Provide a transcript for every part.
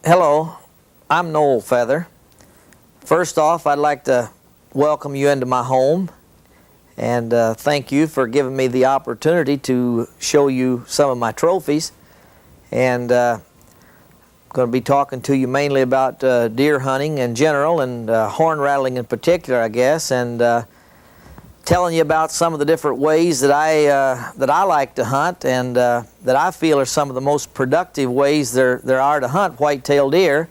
Hello, I'm Noel Feather. First off, I'd like to welcome you into my home and thank you for giving me the opportunity to show you some of my trophies. And I'm going to be talking to you mainly about deer hunting in general and horn rattling in particular, I guess, and telling you about some of the different ways that I like to hunt and that I feel are some of the most productive ways there are to hunt white-tailed deer.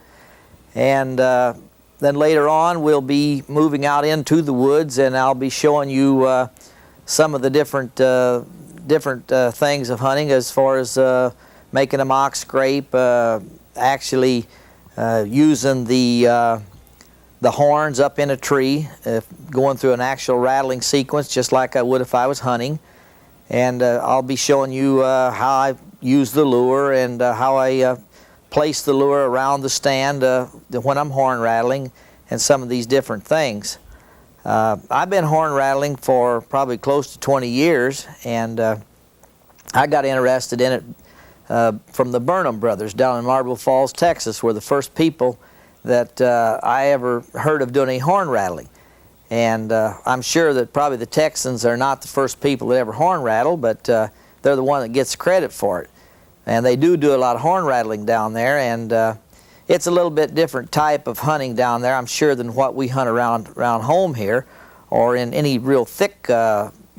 And then later on we'll be moving out into the woods, and I'll be showing you some of the different things of hunting, as far as making a mock scrape, actually using the horns up in a tree, going through an actual rattling sequence just like I would if I was hunting. And I'll be showing you how I use the lure and how I place the lure around the stand when I'm horn rattling, and some of these different things. I've been horn rattling for probably close to 20 years, and I got interested in it from the Burnham brothers down in Marble Falls, Texas, were the first people that I ever heard of doing any horn rattling. And I'm sure that probably the Texans are not the first people that ever horn rattle, but they're the one that gets credit for it. And they do a lot of horn rattling down there, and it's a little bit different type of hunting down there, I'm sure, than what we hunt around home here, or in any real thick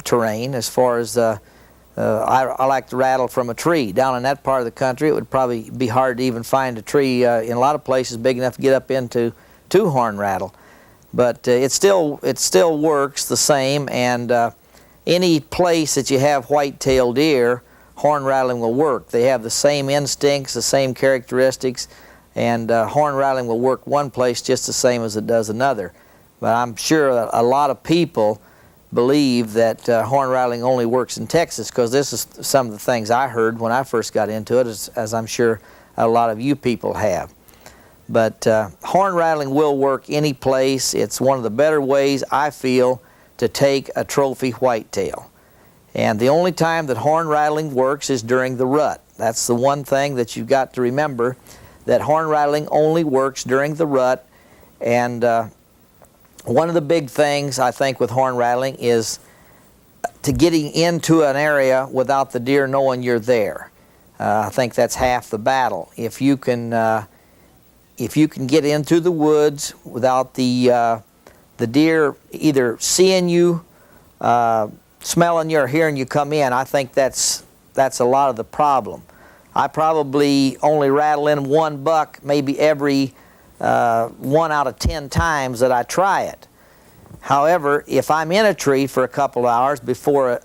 terrain. As far as I like to rattle from a tree. Down in that part of the country, it would probably be hard to even find a tree in a lot of places big enough to get up into to horn rattle. But it still works the same, and any place that you have white-tailed deer, horn rattling will work. They have the same instincts, the same characteristics, and horn rattling will work one place just the same as it does another. But I'm sure that a lot of people believe that horn rattling only works in Texas, because this is some of the things I heard when I first got into it, as I'm sure a lot of you people have. But horn rattling will work any place. It's one of the better ways, I feel, to take a trophy whitetail. And the only time that horn rattling works is during the rut. That's the one thing that you've got to remember, that horn rattling only works during the rut. And one of the big things, I think, with horn rattling is to getting into an area without the deer knowing you're there. I think that's half the battle. If you can get into the woods without the deer either seeing you, smelling you, or hearing you come in, I think that's a lot of the problem. I probably only rattle in one buck maybe every 1 out of 10 times that I try it. However, if I'm in a tree for a couple hours before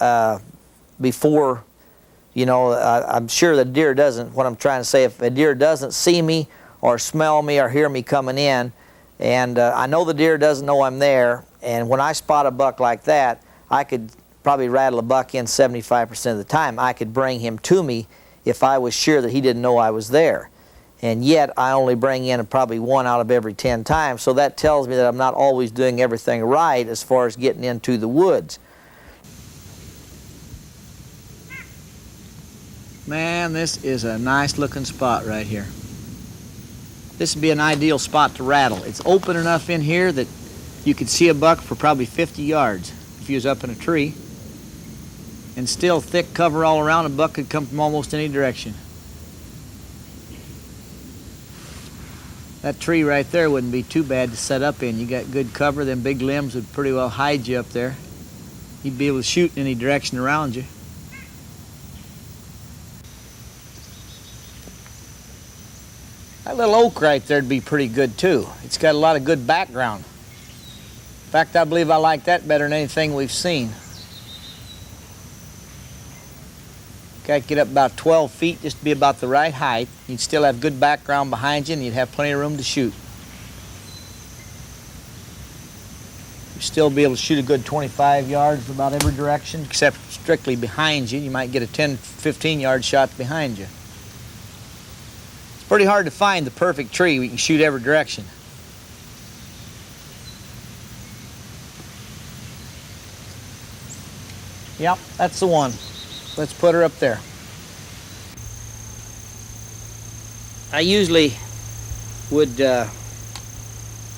you know, I'm sure the deer doesn't, what I'm trying to say, if a deer doesn't see me or smell me or hear me coming in, and I know the deer doesn't know I'm there, and when I spot a buck like that, I could probably rattle a buck in 75% of the time. I could bring him to me if I was sure that he didn't know I was there. And yet I only bring in probably 1 out of every 10 times, so that tells me that I'm not always doing everything right as far as getting into the woods. Man, this is a nice looking spot right here. This would be an ideal spot to rattle. It's open enough in here that you could see a buck for probably 50 yards if he was up in a tree. And still thick cover all around, a buck could come from almost any direction. That tree right there wouldn't be too bad to set up in. You got good cover, them big limbs would pretty well hide you up there. You'd be able to shoot in any direction around you. That little oak right there would be pretty good too. It's got a lot of good background. In fact, I believe I like that better than anything we've seen. Got to get up about 12 feet just to be about the right height. You'd still have good background behind you, and you'd have plenty of room to shoot. You'd still be able to shoot a good 25 yards about every direction, except strictly behind you. You might get a 10, 15-yard shot behind you. It's pretty hard to find the perfect tree where you can shoot every direction. Yep, that's the one. Let's put her up there. I usually would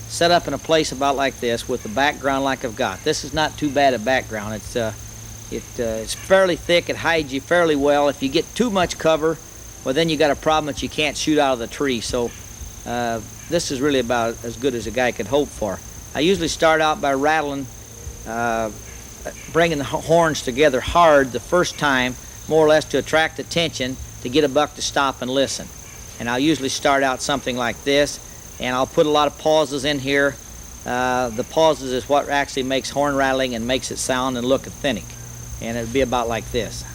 set up in a place about like this with the background like I've got. This is not too bad a background. It's fairly thick. It hides you fairly well. If you get too much cover, well, then you got a problem that you can't shoot out of the tree. So this is really about as good as a guy could hope for. I usually start out by rattling, bringing the horns together hard the first time, more or less to attract attention, to get a buck to stop and listen. And I'll usually start out something like this, and I'll put a lot of pauses in here. The pauses is what actually makes horn rattling and makes it sound and look authentic. And it'd be about like this.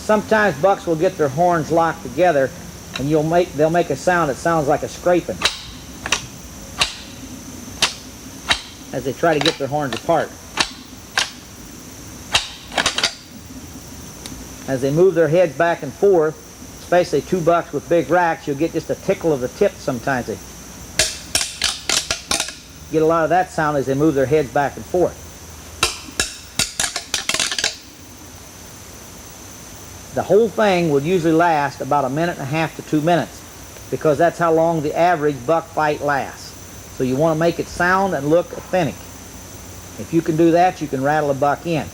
Sometimes bucks will get their horns locked together, and they'll make a sound that sounds like a scraping as they try to get their horns apart. As they move their heads back and forth, especially two bucks with big racks, you'll get just a tickle of the tip sometimes. They get a lot of that sound as they move their heads back and forth. The whole thing will usually last about 1.5 to 2 minutes, because that's how long the average buck fight lasts. So you want to make it sound and look authentic. If you can do that, you can rattle a buck in.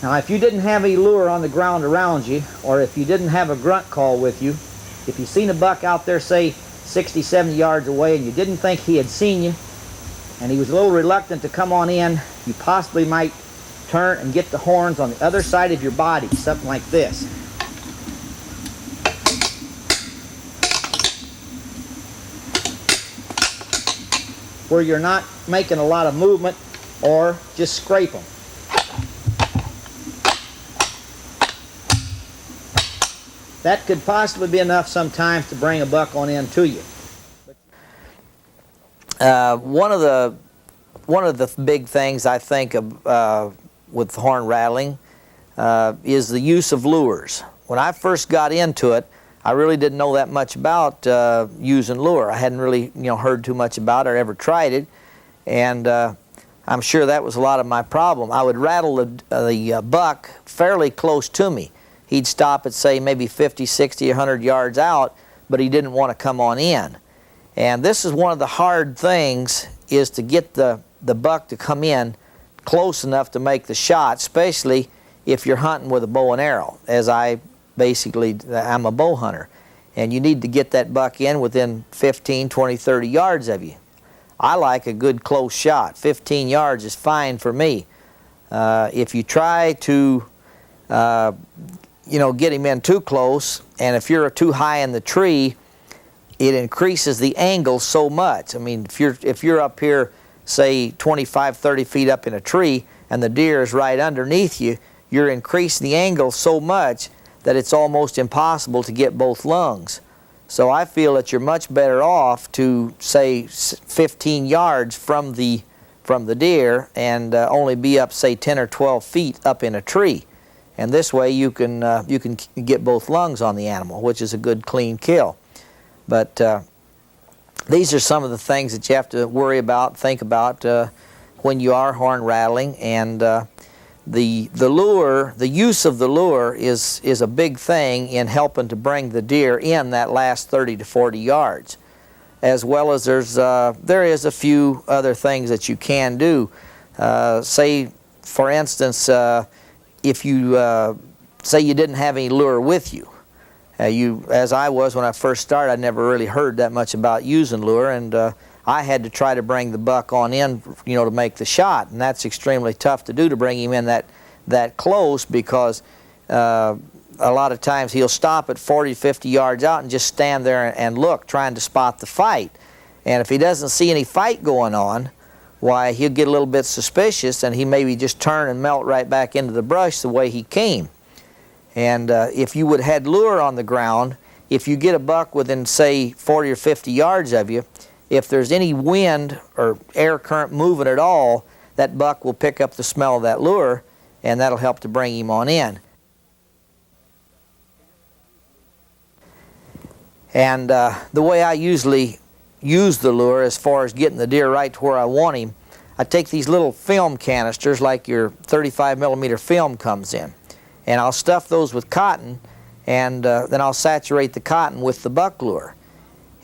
Now, if you didn't have any lure on the ground around you, or if you didn't have a grunt call with you, if you seen a buck out there, say 60, 70 yards away, and you didn't think he had seen you, and he was a little reluctant to come on in, you possibly might turn and get the horns on the other side of your body, something like this. Where you're not making a lot of movement or just scrape them. That could possibly be enough sometimes to bring a buck on in to you. One of the big things I think of with horn rattling is the use of lures. When I first got into it, I really didn't know that much about using lure. I hadn't really heard too much about it or ever tried it, and I'm sure that was a lot of my problem. I would rattle the buck fairly close to me. He'd stop at, say, maybe 50, 60, 100 yards out, but he didn't want to come on in. And this is one of the hard things, is to get the buck to come in close enough to make the shot, especially if you're hunting with a bow and arrow, as I'm a bow hunter. And you need to get that buck in within 15, 20, 30 yards of you. I like a good close shot. 15 yards is fine for me. If you try to get him in too close, and if you're too high in the tree, it increases the angle so much. I mean, if you're up here, say 25, 30 feet up in a tree, and the deer is right underneath you, you're increasing the angle so much that it's almost impossible to get both lungs. So I feel that you're much better off to, say, 15 yards from the deer and only be up, say, 10 or 12 feet up in a tree. And this way you can get both lungs on the animal, which is a good clean kill. But these are some of the things that you have to worry about, think about when you are horn rattling. And the lure, the use of the lure is a big thing in helping to bring the deer in that last 30 to 40 yards. As well as there is a few other things that you can do. Say, for instance, if you say you didn't have any lure with you. As I was when I first started, I never really heard that much about using lure, and I had to try to bring the buck on in, to make the shot, and that's extremely tough to do, to bring him in that close, because a lot of times he'll stop at 40, 50 yards out and just stand there and look, trying to spot the fight. And if he doesn't see any fight going on, why, he'll get a little bit suspicious, and he maybe just turn and melt right back into the brush the way he came. And if you would have had lure on the ground, if you get a buck within, say, 40 or 50 yards of you, if there's any wind or air current moving at all, that buck will pick up the smell of that lure, and that'll help to bring him on in. And the way I usually use the lure, as far as getting the deer right to where I want him, I take these little film canisters, like your 35 millimeter film comes in, and I'll stuff those with cotton, and then I'll saturate the cotton with the buck lure.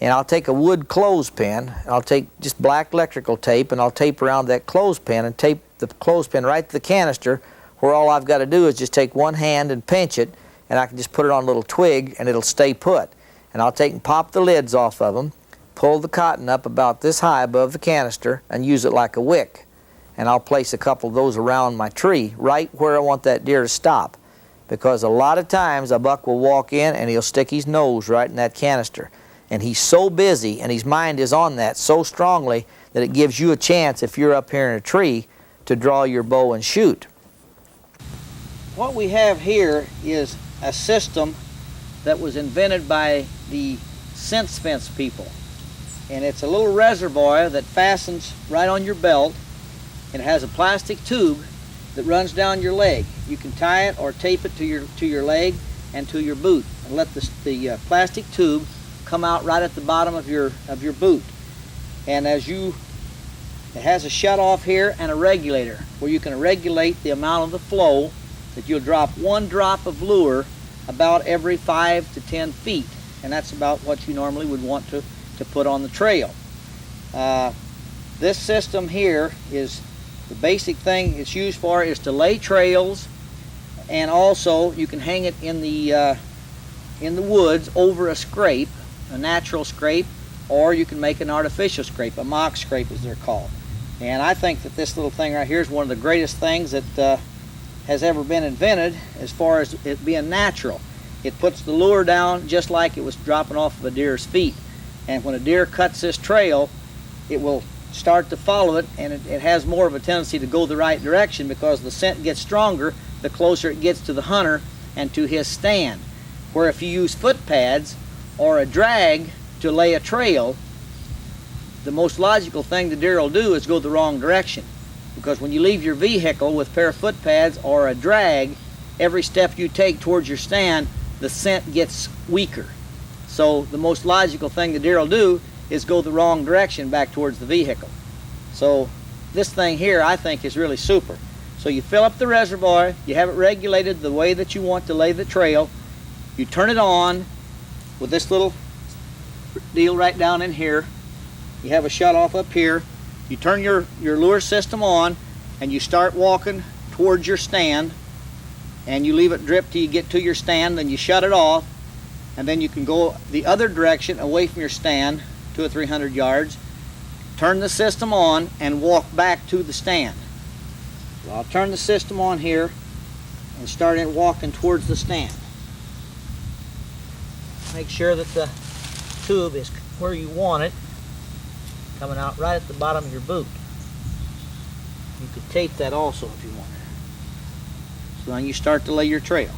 And I'll take a wood clothespin, I'll take just black electrical tape, and I'll tape around that clothespin and tape the clothespin right to the canister, where all I've got to do is just take one hand and pinch it, and I can just put it on a little twig and it'll stay put. And I'll take and pop the lids off of them, pull the cotton up about this high above the canister, and use it like a wick. And I'll place a couple of those around my tree, right where I want that deer to stop. Because a lot of times a buck will walk in and he'll stick his nose right in that canister. And he's so busy, and his mind is on that so strongly, that it gives you a chance, if you're up here in a tree, to draw your bow and shoot. What we have here is a system that was invented by the scent fence people. And it's a little reservoir that fastens right on your belt. It has a plastic tube that runs down your leg. You can tie it or tape it to your leg and to your boot, and let the plastic tube come out right at the bottom of your boot. And it has a shut off here and a regulator, where you can regulate the amount of the flow, that you'll drop one drop of lure about every 5 to 10 feet, and that's about what you normally would want to put on the trail. This system here is the basic thing it's used for, is to lay trails, and also you can hang it in the woods over a scrape, a natural scrape, or you can make an artificial scrape, a mock scrape as they're called. And I think that this little thing right here is one of the greatest things that has ever been invented, as far as it being natural. It puts the lure down just like it was dropping off of a deer's feet. And when a deer cuts this trail, it will start to follow it, and it has more of a tendency to go the right direction, because the scent gets stronger the closer it gets to the hunter and to his stand. Where if you use foot pads or a drag to lay a trail, the most logical thing the deer will do is go the wrong direction. Because when you leave your vehicle with a pair of foot pads or a drag, every step you take towards your stand, the scent gets weaker. So the most logical thing the deer will do is go the wrong direction back towards the vehicle. So this thing here, I think, is really super. So you fill up the reservoir, you have it regulated the way that you want to lay the trail, you turn it on with this little deal right down in here, you have a shut off up here, you turn your lure system on, and you start walking towards your stand, and you leave it drip till you get to your stand, then you shut it off, and then you can go the other direction away from your stand, 200 or 300 yards, turn the system on, and walk back to the stand. So I'll turn the system on here and start walking towards the stand. Make sure that the tube is where you want it, coming out right at the bottom of your boot. You could tape that also if you want. So then you start to lay your trail.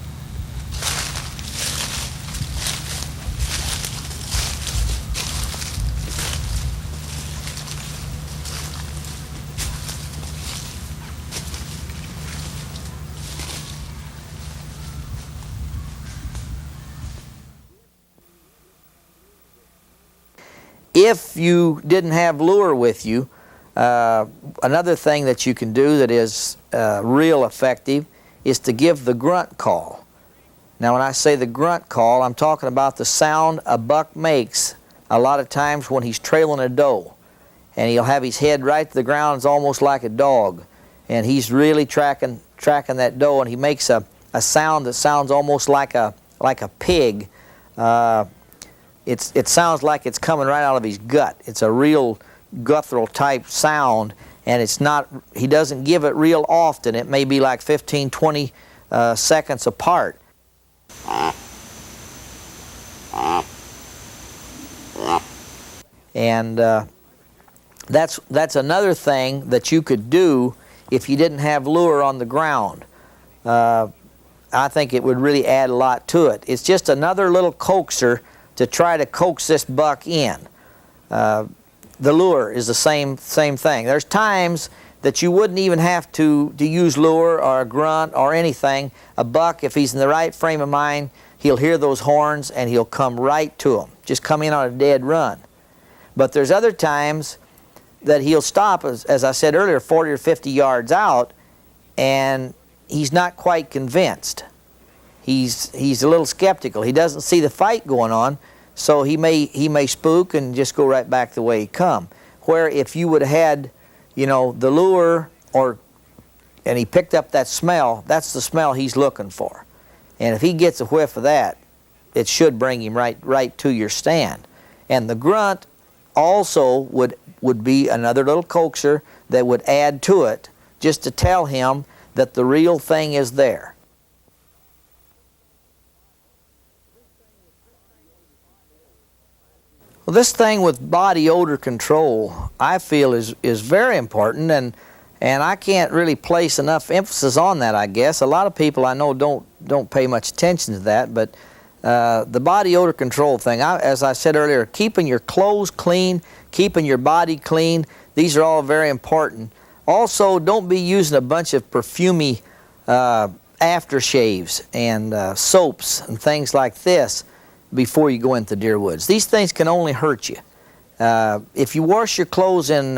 If you didn't have lure with you, Another thing that you can do that is real effective is to give the grunt call. Now when I say the grunt call, I'm talking about the sound a buck makes a lot of times when he's trailing a doe. And he'll have his head right to the ground. It's almost like a dog. And he's really tracking that doe, and he makes a sound that sounds almost like a pig. It sounds like it's coming right out of his gut. It's a real guttural type sound, and it's not, he doesn't give it real often. It may be like 15, 20 seconds apart. And that's another thing that you could do if you didn't have lure on the ground. I think it would really add a lot to it. It's just another little coaxer to try to coax this buck in. The lure is the same thing. There's times that you wouldn't even have to use lure or a grunt or anything. A buck, if he's in the right frame of mind, he'll hear those horns and he'll come right to them. Just come in on a dead run. But there's other times that he'll stop, as I said earlier, 40 or 50 yards out, and he's not quite convinced. He's a little skeptical. He doesn't see the fight going on, so he may spook and just go right back the way he come. Where if you would have had, you know, the lure, and he picked up that smell, that's the smell he's looking for. And if he gets a whiff of that, it should bring him right to your stand. And the grunt also would be another little coaxer that would add to it, just to tell him that the real thing is there. Well, this thing with body odor control, I feel is very important, and I can't really place enough emphasis on that, I guess. A lot of people I know don't pay much attention to that, but the body odor control thing, as I said earlier, keeping your clothes clean, keeping your body clean, these are all very important. Also, don't be using a bunch of perfumey aftershaves and soaps and things like this before you go into deer woods. These things can only hurt you. If you wash your clothes in,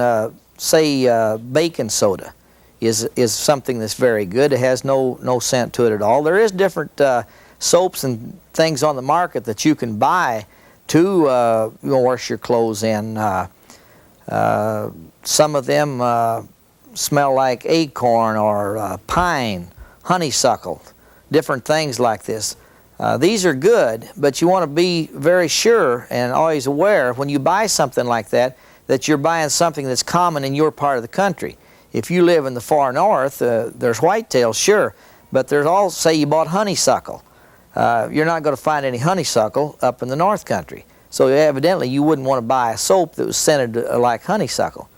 say, baking soda is something that's very good. It has no scent to it at all. There is different soaps and things on the market that you can buy to wash your clothes in. Some of them smell like acorn or pine, honeysuckle, different things like this. These are good, but you want to be very sure and always aware when you buy something like that you're buying something that's common in your part of the country. If you live in the far north, there's whitetails, sure, but there's all, say you bought honeysuckle. You're not going to find any honeysuckle up in the north country. So evidently you wouldn't want to buy a soap that was scented like honeysuckle.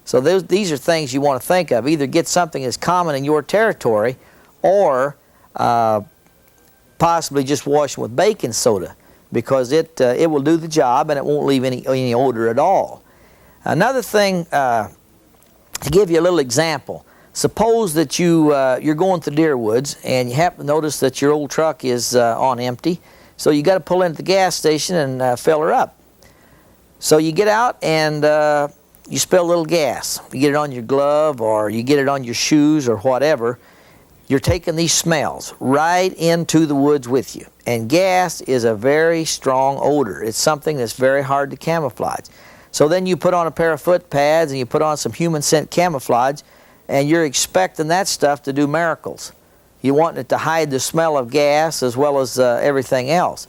So these are things you want to think of. Either get something that's common in your territory, or possibly just wash them with baking soda, because it will do the job and it won't leave any odor at all. Another thing, to give you a little example, suppose that you're going to deer woods and you happen to notice that your old truck is on empty, so you got to pull into the gas station and fill her up. So you get out and you spill a little gas. You get it on your glove or you get it on your shoes or whatever. You're taking these smells right into the woods with you. And gas is a very strong odor. It's something that's very hard to camouflage. So then you put on a pair of foot pads and you put on some human scent camouflage, and you're expecting that stuff to do miracles. You want it to hide the smell of gas as well as everything else.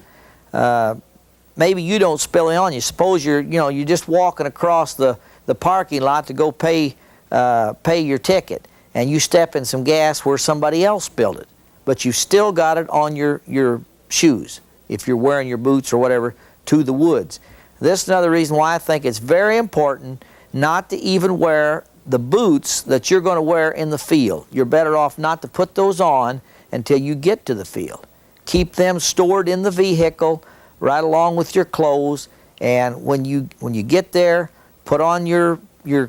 Maybe you don't spill it on you. Suppose you're just walking across the parking lot to go pay your ticket, and you step in some gas where somebody else spilled it, but you still got it on your shoes if you're wearing your boots or whatever to the woods. This is another reason why I think it's very important not to even wear the boots that you're going to wear in the field. You're better off not to put those on until you get to the field. Keep them stored in the vehicle right along with your clothes, and when you get there, put on your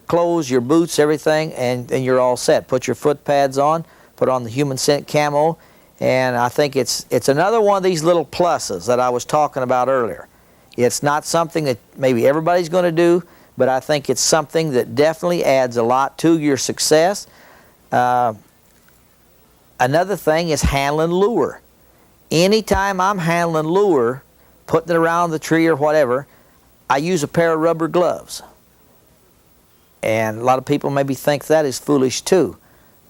clothes, your boots, everything, and you're all set. Put your foot pads on, put on the human scent camo, and I think it's another one of these little pluses that I was talking about earlier. It's not something that maybe everybody's going to do, but I think it's something that definitely adds a lot to your success. Another thing is handling lure. Anytime I'm handling lure, putting it around the tree or whatever, I use a pair of rubber gloves. And a lot of people maybe think that is foolish too.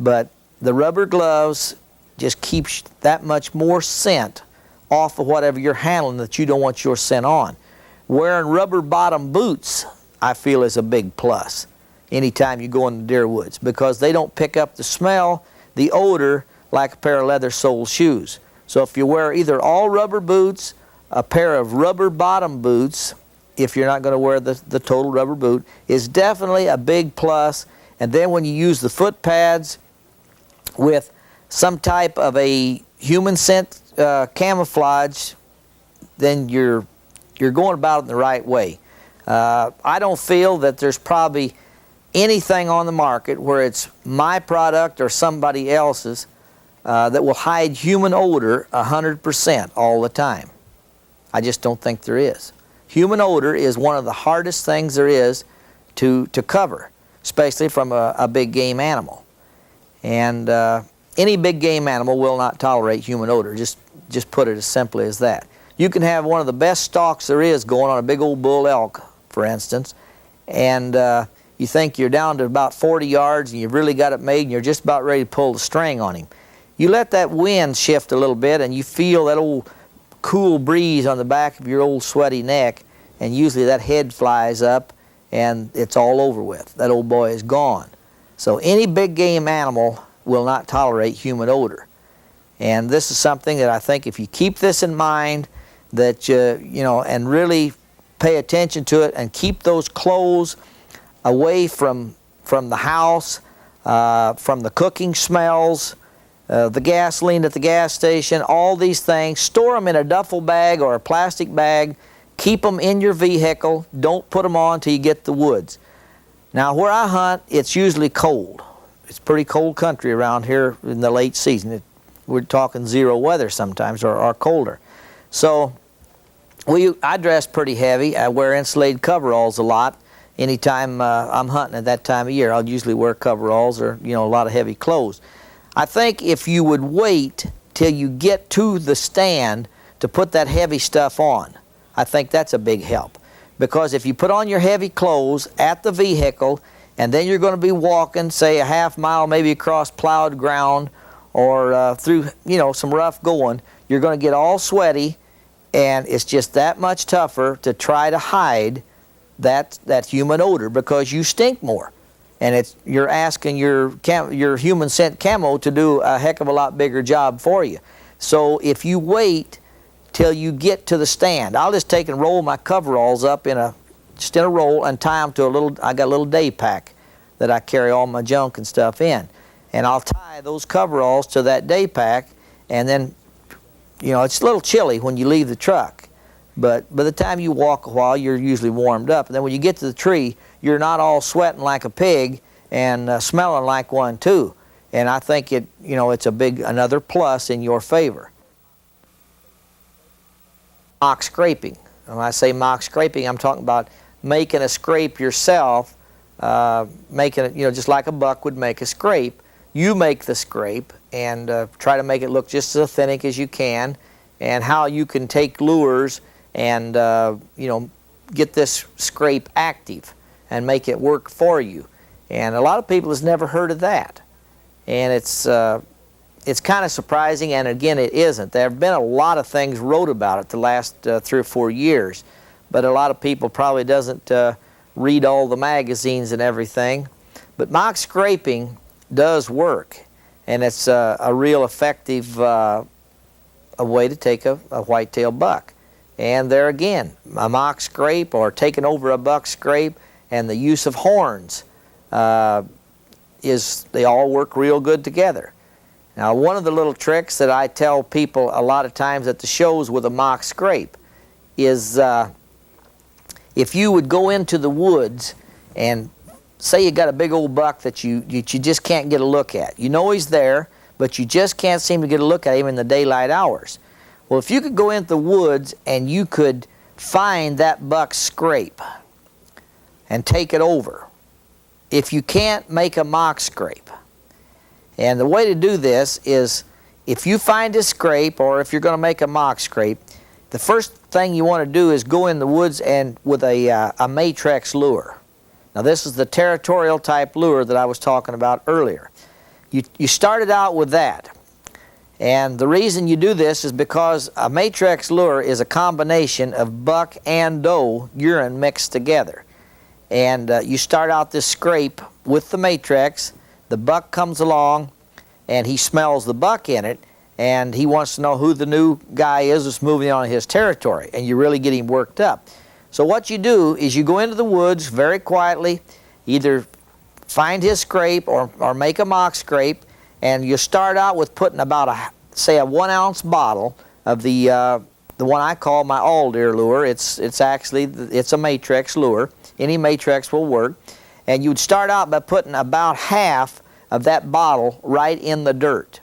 But the rubber gloves just keeps that much more scent off of whatever you're handling that you don't want your scent on. Wearing rubber bottom boots, I feel, is a big plus anytime you go in the deer woods, because they don't pick up the smell, the odor, like a pair of leather sole shoes. So if you wear either all rubber boots, a pair of rubber bottom boots, if you're not going to wear the total rubber boot, is definitely a big plus. And then when you use the foot pads with some type of a human scent camouflage, then you're going about it in the right way. I don't feel that there's probably anything on the market where it's my product or somebody else's that will hide human odor 100% all the time. I just don't think there is. Human odor is one of the hardest things there is to cover, especially from a big game animal. And any big game animal will not tolerate human odor, just put it as simply as that. You can have one of the best stalks there is going on a big old bull elk, for instance, and you think you're down to about 40 yards and you've really got it made and you're just about ready to pull the string on him. You let that wind shift a little bit and you feel that old cool breeze on the back of your old sweaty neck, and usually that head flies up and it's all over with. That old boy is gone. So any big game animal will not tolerate human odor. And this is something that I think if you keep this in mind, that you know, and really pay attention to it and keep those clothes away from the house, from the cooking smells, the gasoline at the gas station, all these things. Store them in a duffel bag or a plastic bag. Keep them in your vehicle. Don't put them on till you get to the woods. Now, where I hunt, it's usually cold. It's pretty cold country around here in the late season. We're talking 0 weather sometimes, or colder. So I dress pretty heavy. I wear insulated coveralls a lot. Anytime I'm hunting at that time of year, I'll usually wear coveralls or a lot of heavy clothes. I think if you would wait till you get to the stand to put that heavy stuff on, I think that's a big help. Because if you put on your heavy clothes at the vehicle and then you're going to be walking, say, a half mile maybe across plowed ground or through some rough going, you're going to get all sweaty, and it's just that much tougher to try to hide that human odor because you stink more. And you're asking your human scent camo to do a heck of a lot bigger job for you. So if you wait till you get to the stand, I'll just take and roll my coveralls up in a roll and tie them to I got a little day pack that I carry all my junk and stuff in. And I'll tie those coveralls to that day pack, and then, it's a little chilly when you leave the truck. But by the time you walk a while, you're usually warmed up. And then when you get to the tree, you're not all sweating like a pig and smelling like one too. And I think it's another plus in your favor. Mock scraping. When I say mock scraping, I'm talking about making a scrape yourself, making it, just like a buck would make a scrape. You make the scrape and try to make it look just as authentic as you can, and how you can take lures and get this scrape active and make it work for you. And a lot of people has never heard of that, and it's kind of surprising. And again, it isn't. There have been a lot of things wrote about it the last 3 or 4 years, but a lot of people probably doesn't read all the magazines and everything. But mock scraping does work, and it's a real effective a way to take a whitetail buck. And there again, a mock scrape or taking over a buck scrape and the use of horns they all work real good together. Now, one of the little tricks that I tell people a lot of times at the shows with a mock scrape is if you would go into the woods and say you got a big old buck that you just can't get a look at. You know he's there, but you just can't seem to get a look at him in the daylight hours. Well, if you could go into the woods and you could find that buck's scrape, and take it over. If you can't make a mock scrape, and the way to do this is, if you find a scrape, or if you're going to make a mock scrape, the first thing you want to do is go in the woods and with a Matrex lure. Now this is the territorial type lure that I was talking about earlier. You started out with that. And the reason you do this is because a Matrex lure is a combination of buck and doe urine mixed together. And you start out this scrape with the Matrex. The buck comes along and he smells the buck in it, and he wants to know who the new guy is that's moving on his territory, and you really get him worked up. So what you do is you go into the woods very quietly, either find his scrape or make a mock scrape, and you start out with putting about say a 1 ounce bottle of the one I call my all-deer lure. It's a Matrex lure. Any Matrex will work. And you'd start out by putting about half of that bottle right in the dirt.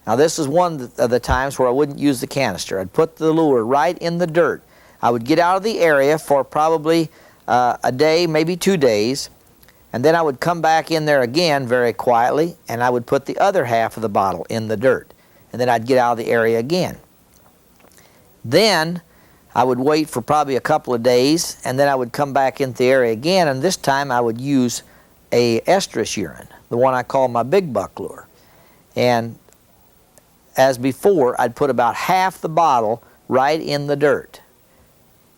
Now this is one of the times where I wouldn't use the canister. I'd put the lure right in the dirt. I would get out of the area for probably a day, maybe 2 days, and then I would come back in there again very quietly, and I would put the other half of the bottle in the dirt, and then I'd get out of the area again. Then I would wait for probably a couple of days, and then I would come back into the area again, and this time I would use a estrus urine, the one I call my big buck lure. And as before, I'd put about half the bottle right in the dirt.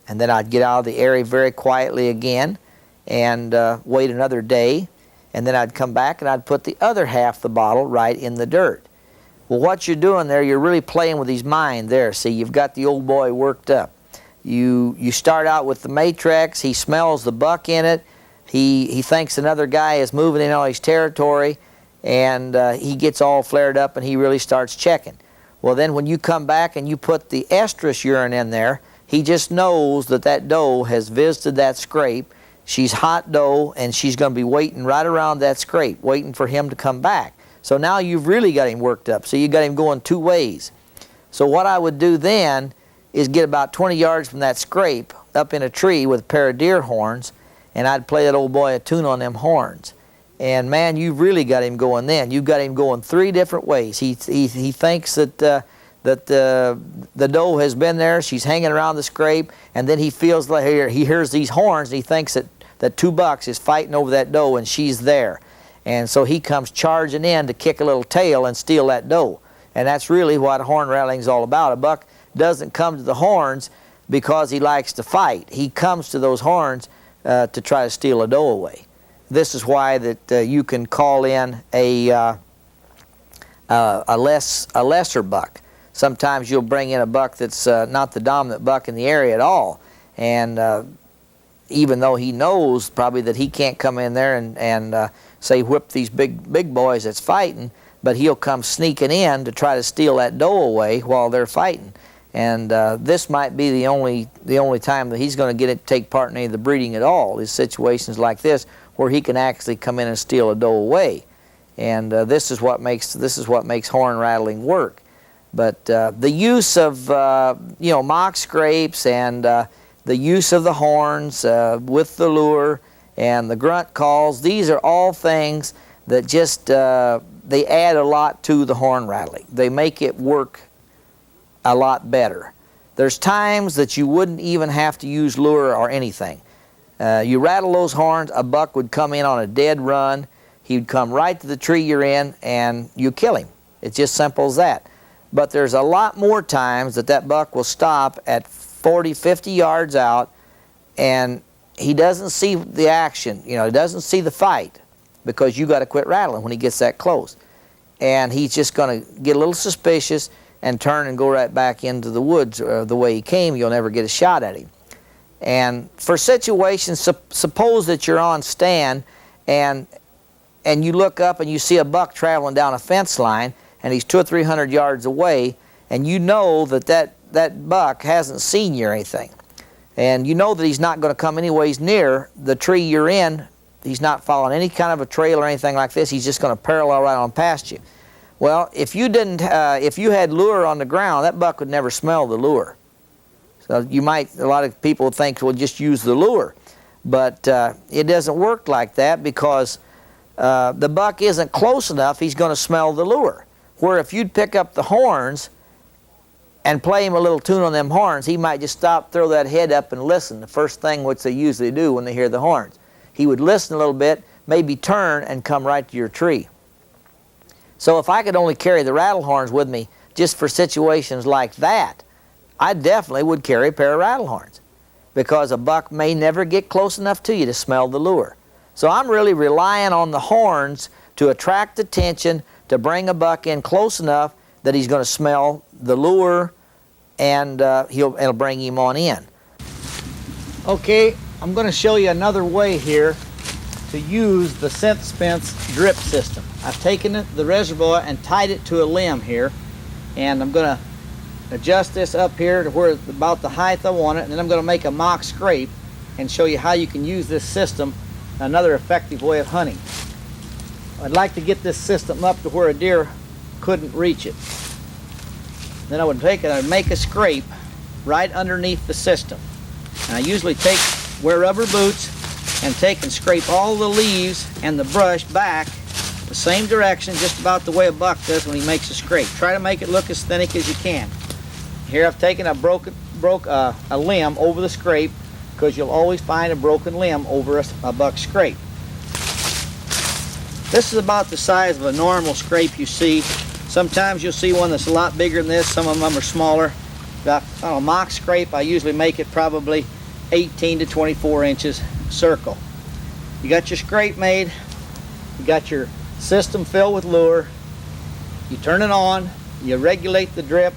And then I'd get out of the area very quietly again and wait another day, and then I'd come back and I'd put the other half the bottle right in the dirt. Well, what you're doing there, you're really playing with his mind there. See, you've got the old boy worked up. You start out with the Matrex. He smells the buck in it. He thinks another guy is moving in on his territory, and he gets all flared up and he really starts checking. Well, then when you come back and you put the estrus urine in there, he just knows that that doe has visited that scrape. She's hot doe, and she's going to be waiting right around that scrape, waiting for him to come back. So now you've really got him worked up. So you got him going 2 ways. So what I would do then is get about 20 yards from that scrape up in a tree with a pair of deer horns, and I'd play that old boy a tune on them horns. And man, you've really got him going then. You've got him going 3 different ways. He thinks that the doe has been there. She's hanging around the scrape, and then he feels like he hears these horns, and he thinks that 2 bucks is fighting over that doe, and she's there. And so he comes charging in to kick a little tail and steal that doe. And that's really what horn rattling is all about. A buck doesn't come to the horns because he likes to fight. He comes to those horns to try to steal a doe away. This is why that you can call in a lesser buck. Sometimes you'll bring in a buck that's not the dominant buck in the area at all, and even though he knows probably that he can't come in there and say whip these big boys that's fighting, but he'll come sneaking in to try to steal that doe away while they're fighting. And this might be the only time that he's going to take part in any of the breeding at all, is situations like this where he can actually come in and steal a doe away. And this is what makes horn rattling work. But the use of mock scrapes and the use of the horns with the lure and the grunt calls, these are all things that just they add a lot to the horn rattling. They make it work a lot better. There's times that you wouldn't even have to use lure or anything. You rattle those horns, a buck would come in on a dead run. He'd come right to the tree you're in, and you kill him. It's just simple as that. But there's a lot more times that buck will stop at 40, 50 yards out, and he doesn't see the action. He doesn't see the fight, because you got to quit rattling when he gets that close. And he's just going to get a little suspicious and turn and go right back into the woods the way he came. You'll never get a shot at him. And for situations, suppose that you're on stand and you look up and you see a buck traveling down a fence line, and he's 200 or 300 yards away, and you know that buck hasn't seen you or anything. And you know that he's not going to come anyways near the tree you're in. He's not following any kind of a trail or anything like this. He's just going to parallel right on past you. Well, if you had lure on the ground, that buck would never smell the lure. So a lot of people would think, well, just use the lure. But it doesn't work like that because the buck isn't close enough, he's going to smell the lure. Where if you'd pick up the horns and play him a little tune on them horns, he might just stop, throw that head up and listen. The first thing which they usually do when they hear the horns. He would listen a little bit, maybe turn and come right to your tree. So if I could only carry the rattle horns with me just for situations like that, I definitely would carry a pair of rattle horns because a buck may never get close enough to you to smell the lure. So I'm really relying on the horns to attract attention, to bring a buck in close enough that he's going to smell the lure, and it'll bring him on in. Okay, I'm going to show you another way here to use the Scent Spence drip system. I've taken the reservoir and tied it to a limb here, and I'm going to adjust this up here to where it's about the height I want it, and then I'm going to make a mock scrape and show you how you can use this system, another effective way of hunting. I'd like to get this system up to where a deer couldn't reach it. Then I would take it and I'd make a scrape right underneath the system. And I usually wear rubber boots and take and scrape all the leaves and the brush back the same direction, just about the way a buck does when he makes a scrape. Try to make it look as thinnick as you can. Here I've taken a limb over the scrape, because you'll always find a broken limb over a buck scrape. This is about the size of a normal scrape you see. Sometimes you'll see one that's a lot bigger than this. Some of them are smaller. On a mock scrape, I usually make it probably 18 to 24 inches circle. You got your scrape made. You got your system filled with lure. You turn it on. You regulate the drip.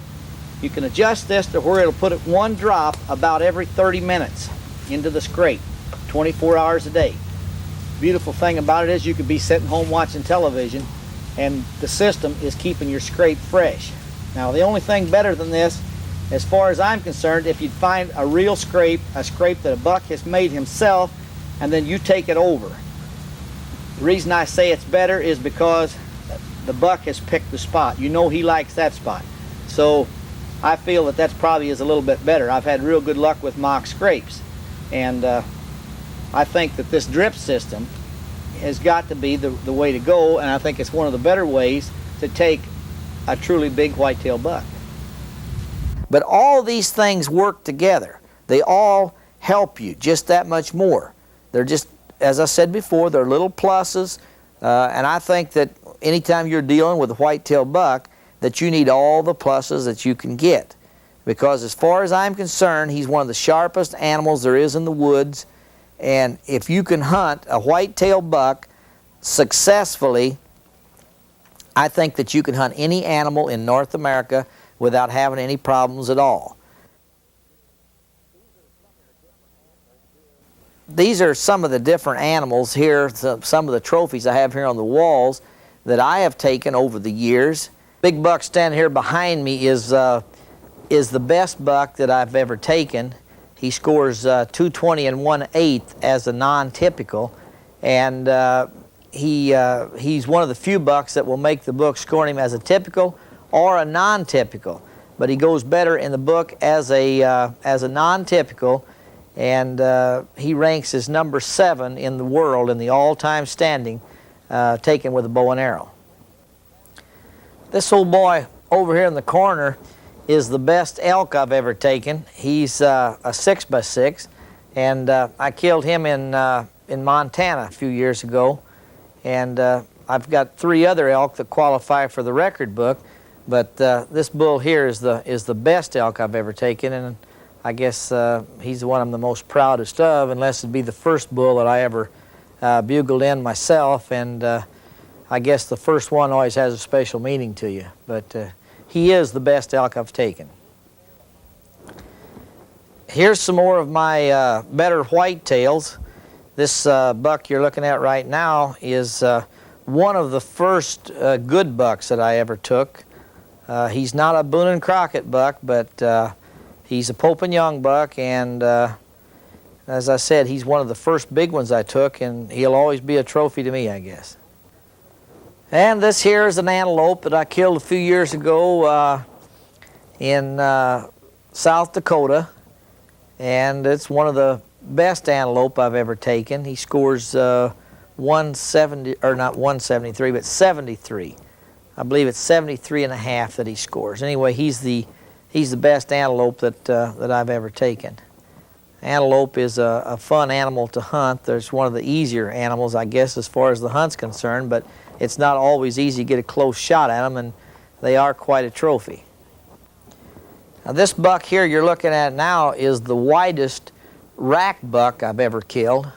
You can adjust this to where it'll put it one drop about every 30 minutes into the scrape, 24 hours a day. Beautiful thing about it is you could be sitting home watching television and the system is keeping your scrape fresh. Now the only thing better than this, as far as I'm concerned, if you'd find a real scrape, a scrape that a buck has made himself, and then you take it over. The reason I say it's better is because the buck has picked the spot. You know he likes that spot. So I feel that that's probably is a little bit better. I've had real good luck with mock scrapes. And I think that this drip system has got to be the way to go, and I think it's one of the better ways to take a truly big whitetail buck. But all these things work together. They all help you just that much more. They're just, as I said before, they're little pluses, and I think that anytime you're dealing with a whitetail buck, that you need all the pluses that you can get. Because as far as I'm concerned, he's one of the sharpest animals there is in the woods. And if you can hunt a whitetail buck successfully, I think that you can hunt any animal in North America without having any problems at all. These are some of the different animals here, some of the trophies I have here on the walls that I have taken over the years. Big buck standing here behind me is the best buck that I've ever taken. He scores 220 1/8 as a non-typical, and he's one of the few bucks that will make the book scoring him as a typical or a non-typical. But he goes better in the book as a non-typical, and he ranks as number 7 in the world in the all-time standing taken with a bow and arrow. This old boy over here in the corner is the best elk I've ever taken. He's a 6x6, and I killed him in Montana a few years ago. And I've got 3 other elk that qualify for the record book, but this bull here is the best elk I've ever taken, and I guess he's the one I'm the most proudest of, unless it'd be the first bull that I ever bugled in myself, and I guess the first one always has a special meaning to you, but he is the best elk I've taken. Here's some more of my better whitetails. This buck you're looking at right now is one of the first good bucks that I ever took. He's not a Boone and Crockett buck, but he's a Pope and Young buck, and as I said, he's one of the first big ones I took, and he'll always be a trophy to me, I guess. And this here is an antelope that I killed a few years ago in South Dakota, and it's one of the best antelope I've ever taken. He scores 170, or not 173, but 73. I believe it's 73 and a half that he scores. Anyway, he's the best antelope that I've ever taken. Antelope is a fun animal to hunt. There's one of the easier animals, I guess, as far as the hunt's concerned, but it's not always easy to get a close shot at them, and they are quite a trophy. Now, this buck here you're looking at now is the widest rack buck I've ever killed.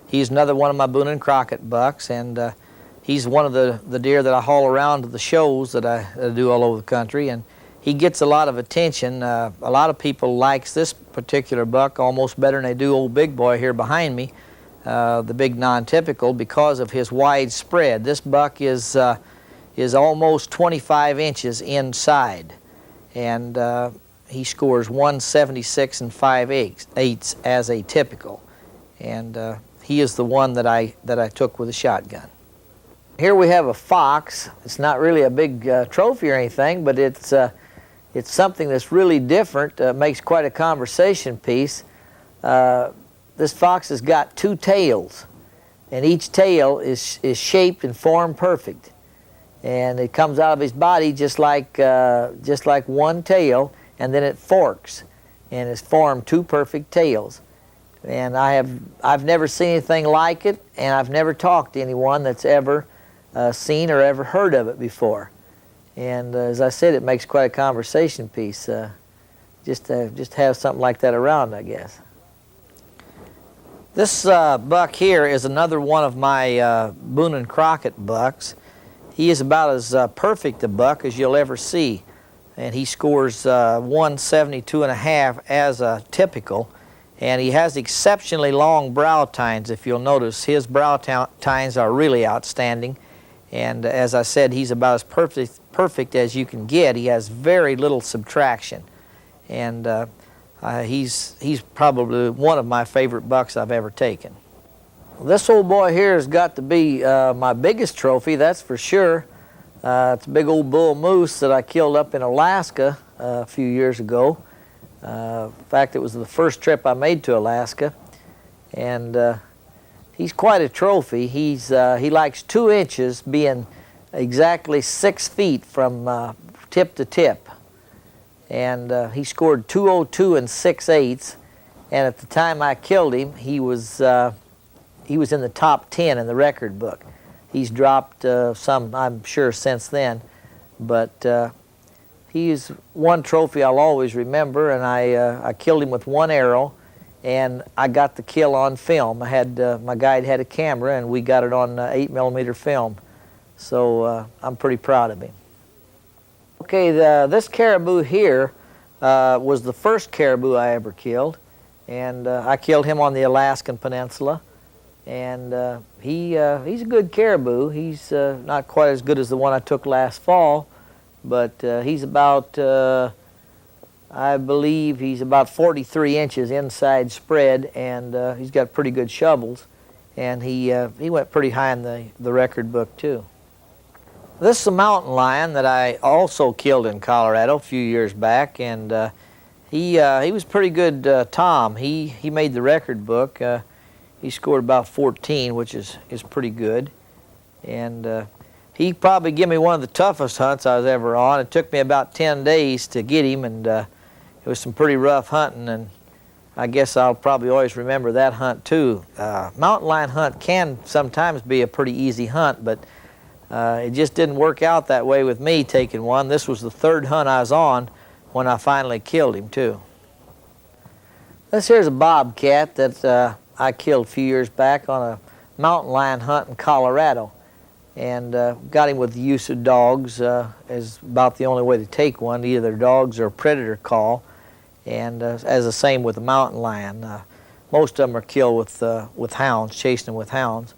He's another one of my Boone and Crockett bucks, and he's one of the deer that I haul around to the shows that I do all over the country, and he gets a lot of attention. A lot of people likes this particular buck almost better than they do old Big Boy here behind me, the big non-typical, because of his wide spread. This buck is almost 25 inches inside, and he scores 176 and 5/8 as a typical, and he is the one that I took with a shotgun. Here we have a fox. It's not really a big trophy or anything, but it's something that's really different. Makes quite a conversation piece. This fox has got two tails, and each tail is shaped and formed perfect, and it comes out of his body just like one tail, and then it forks, and it's formed two perfect tails. And I've never seen anything like it, and I've never talked to anyone that's ever seen or ever heard of it before. And as I said, it makes quite a conversation piece. Just have something like that around, I guess. This buck here is another one of my Boone and Crockett bucks. He is about as perfect a buck as you'll ever see, and he scores 172 and a half as a typical. And he has exceptionally long brow tines. If you'll notice, his brow tines are really outstanding. And as I said, he's about as perfect as you can get. He has very little subtraction. And he's probably one of my favorite bucks I've ever taken. This old boy here has got to be my biggest trophy, that's for sure. It's a big old bull moose that I killed up in Alaska a few years ago. In fact, it was the first trip I made to Alaska, and he's quite a trophy. He likes 2 inches, being exactly 6 feet from tip to tip, and he scored 202 and 6/8. And at the time I killed him, he was in the top 10 in the record book. He's dropped some, I'm sure, since then, but he's one trophy I'll always remember, and I killed him with one arrow, and I got the kill on film. I had my guide had a camera, and we got it on 8mm film, so I'm pretty proud of him. Okay, this caribou here was the first caribou I ever killed, and I killed him on the Alaskan Peninsula, and he's a good caribou. He's not quite as good as the one I took last fall, but he's about, I believe he's about 43 inches inside spread, and he's got pretty good shovels, and he went pretty high in the record book too. This is a mountain lion that I also killed in Colorado a few years back, and he was pretty good tom. He made the record book. He scored about 14, which is pretty good, and he probably gave me one of the toughest hunts I was ever on. It took me about 10 days to get him, and it was some pretty rough hunting, and I guess I'll probably always remember that hunt too. Mountain lion hunt can sometimes be a pretty easy hunt, but it just didn't work out that way with me taking one. This was the third hunt I was on when I finally killed him too. This here's a bobcat that I killed a few years back on a mountain lion hunt in Colorado, and got him with the use of dogs. Is about the only way to take one, either dogs or predator call, and as the same with the mountain lion. Most of them are killed with hounds, chasing them with hounds,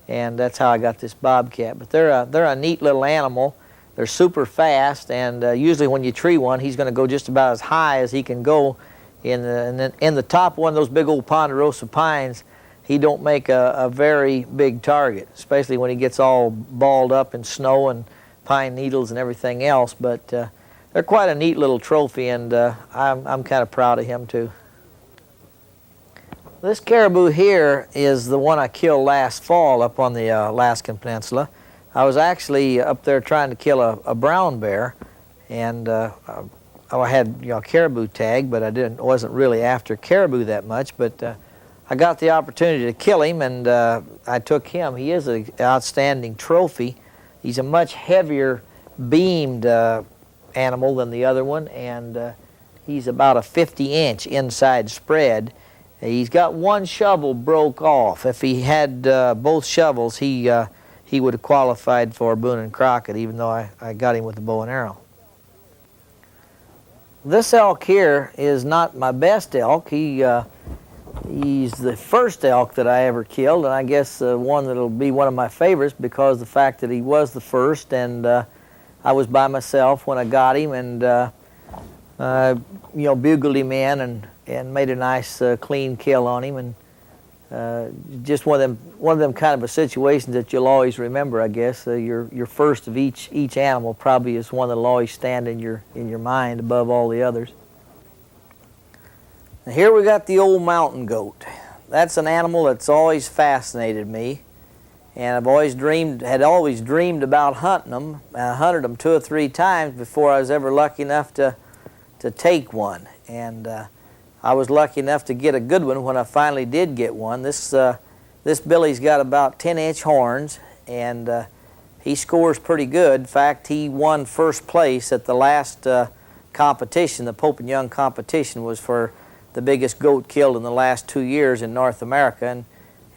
and that's how I got this bobcat. But they're a neat little animal. They're super fast, and usually when you tree one, he's going to go just about as high as he can go. In the top one of those big old ponderosa pines, he don't make a very big target, especially when he gets all balled up in snow and pine needles and everything else. But they're quite a neat little trophy, and I'm kind of proud of him too. This caribou here is the one I killed last fall up on the Alaskan Peninsula. I was actually up there trying to kill a brown bear, and I had a caribou tag, but wasn't really after caribou that much. But I got the opportunity to kill him, and I took him. He is an outstanding trophy. He's a much heavier beamed animal than the other one, and he's about a 50-inch inside spread. He's got one shovel broke off. If he had both shovels, he would have qualified for Boone and Crockett, even though I got him with the bow and arrow. This elk here is not my best elk. He's the first elk that I ever killed, and I guess one that'll be one of my favorites because of the fact that he was the first, and I was by myself when I got him, and bugled him in and made a nice clean kill on him, and just one of them kind of a situations that you'll always remember, I guess. Your first of each animal probably is one that'll always stand in your mind above all the others. Now here we got the old mountain goat. That's an animal that's always fascinated me, and I've always dreamed about hunting them. I hunted them 2 or 3 times before I was ever lucky enough to take one, and I was lucky enough to get a good one when I finally did get one. This Billy's got about 10-inch horns, and he scores pretty good. In fact, he won first place at the last competition. The Pope and Young competition was for the biggest goat killed in the last 2 years in North America,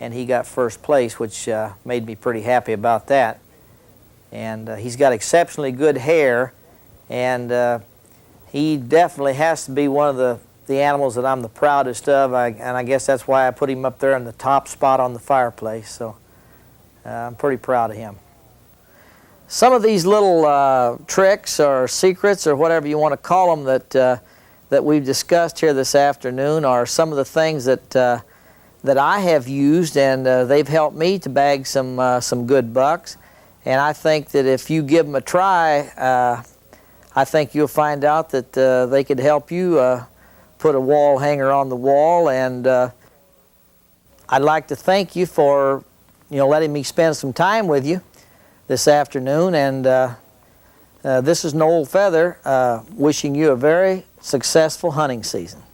and he got first place, which made me pretty happy about that. And he's got exceptionally good hair, and he definitely has to be one of the animals that I'm the proudest of, and I guess that's why I put him up there in the top spot on the fireplace. So I'm pretty proud of him. Some of these little tricks or secrets or whatever you want to call them that we've discussed here this afternoon are some of the things that I have used, and they've helped me to bag some good bucks. And I think that if you give them a try, I think you'll find out that they could help you put a wall hanger on the wall. And I'd like to thank you for letting me spend some time with you this afternoon. And this is Noel Feather wishing you a very successful hunting season.